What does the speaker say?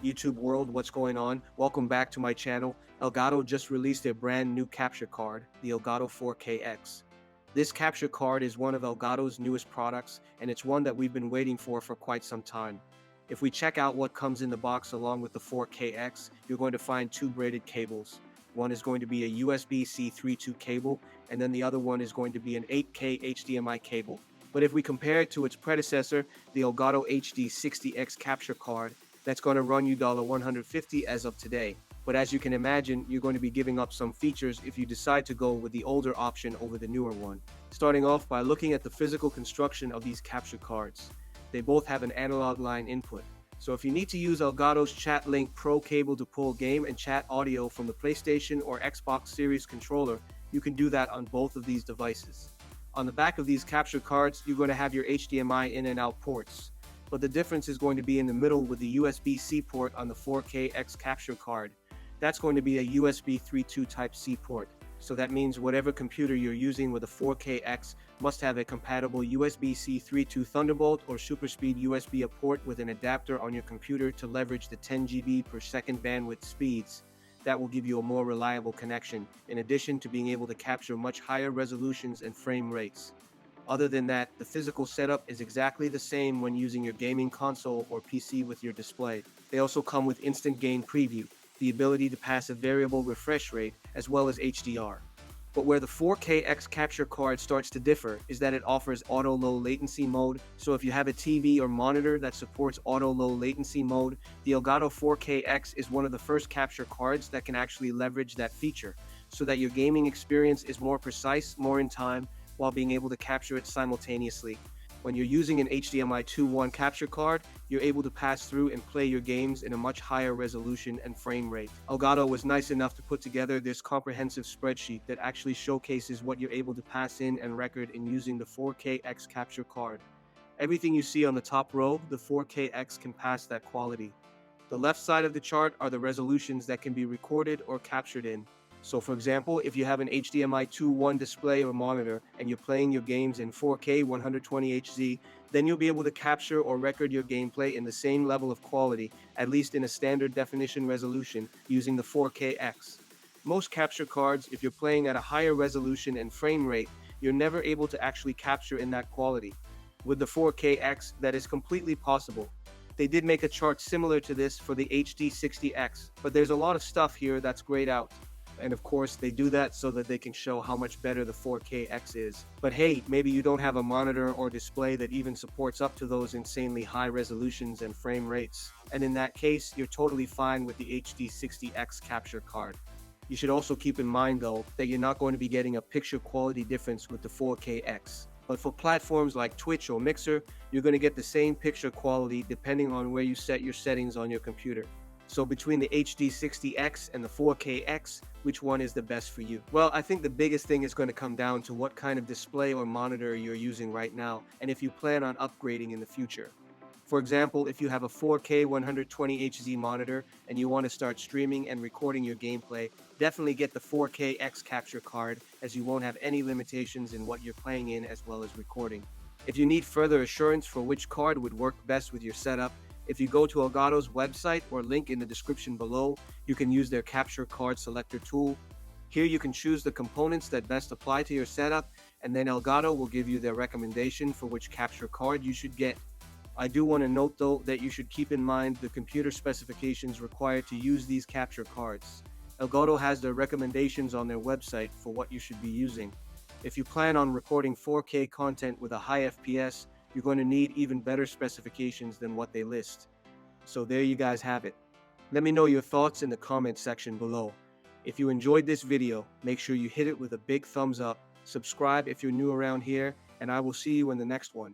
YouTube world, what's going on? Welcome back to my channel. Elgato just released their brand new capture card, the Elgato 4KX. This capture card is one of Elgato's newest products, and it's one that we've been waiting for quite some time. If we check out what comes in the box along with the 4KX, you're going to find two braided cables. One is going to be a USB-C 3.2 cable, and then the other one is going to be an 8K HDMI cable. But if we compare it to its predecessor, the Elgato HD60X capture card, that's going to run you $150 as of today. But as you can imagine, you're going to be giving up some features if you decide to go with the older option over the newer one. Starting off by looking at the physical construction of these capture cards. They both have an analog line input. So if you need to use Elgato's Chat Link Pro cable to pull game and chat audio from the PlayStation or Xbox Series controller, you can do that on both of these devices. On the back of these capture cards, you're going to have your HDMI in and out ports, but the difference is going to be in the middle with the USB-C port on the 4KX capture card. That's going to be a USB 3.2 Type-C port. So that means whatever computer you're using with a 4KX must have a compatible USB-C 3.2 Thunderbolt or SuperSpeed USB port with an adapter on your computer to leverage the 10 GB per second bandwidth speeds. That will give you a more reliable connection, in addition to being able to capture much higher resolutions and frame rates. Other than that, the physical setup is exactly the same when using your gaming console or PC with your display. They also come with instant gain preview, the ability to pass a variable refresh rate, as well as HDR. But where the 4KX capture card starts to differ is that it offers auto low latency mode, so if you have a TV or monitor that supports auto low latency mode, the Elgato 4KX is one of the first capture cards that can actually leverage that feature, so that your gaming experience is more precise, more in time, while being able to capture it simultaneously. When you're using an HDMI 2.1 capture card, you're able to pass through and play your games in a much higher resolution and frame rate. Elgato was nice enough to put together this comprehensive spreadsheet that actually showcases what you're able to pass in and record in using the 4KX capture card. Everything you see on the top row, the 4KX can pass that quality. The left side of the chart are the resolutions that can be recorded or captured in. So for example, if you have an HDMI 2.1 display or monitor and you're playing your games in 4K 120Hz, then you'll be able to capture or record your gameplay in the same level of quality, at least in a standard definition resolution, using the 4KX. Most capture cards, if you're playing at a higher resolution and frame rate, you're never able to actually capture in that quality. With the 4KX, that is completely possible. They did make a chart similar to this for the HD60X, but there's a lot of stuff here that's grayed out. And of course, they do that so that they can show how much better the 4KX is. But hey, maybe you don't have a monitor or display that even supports up to those insanely high resolutions and frame rates. And in that case, you're totally fine with the HD60X capture card. You should also keep in mind though, that you're not going to be getting a picture quality difference with the 4KX. But for platforms like Twitch or Mixer, you're going to get the same picture quality depending on where you set your settings on your computer. So between the HD60X and the 4KX, which one is the best for you? Well, I think the biggest thing is going to come down to what kind of display or monitor you're using right now, and if you plan on upgrading in the future. For example, if you have a 4K 120Hz monitor and you want to start streaming and recording your gameplay, definitely get the 4KX capture card, as you won't have any limitations in what you're playing in as well as recording. If you need further assurance for which card would work best with your setup, if you go to Elgato's website or link in the description below, you can use their capture card selector tool. Here you can choose the components that best apply to your setup, and then Elgato will give you their recommendation for which capture card you should get. I do want to note though that you should keep in mind the computer specifications required to use these capture cards. Elgato has their recommendations on their website for what you should be using. If you plan on recording 4K content with a high FPS, you're going to need even better specifications than what they list. So there you guys have it. Let me know your thoughts in the comment section below. If you enjoyed this video, make sure you hit it with a big thumbs up, subscribe if you're new around here, and I will see you in the next one.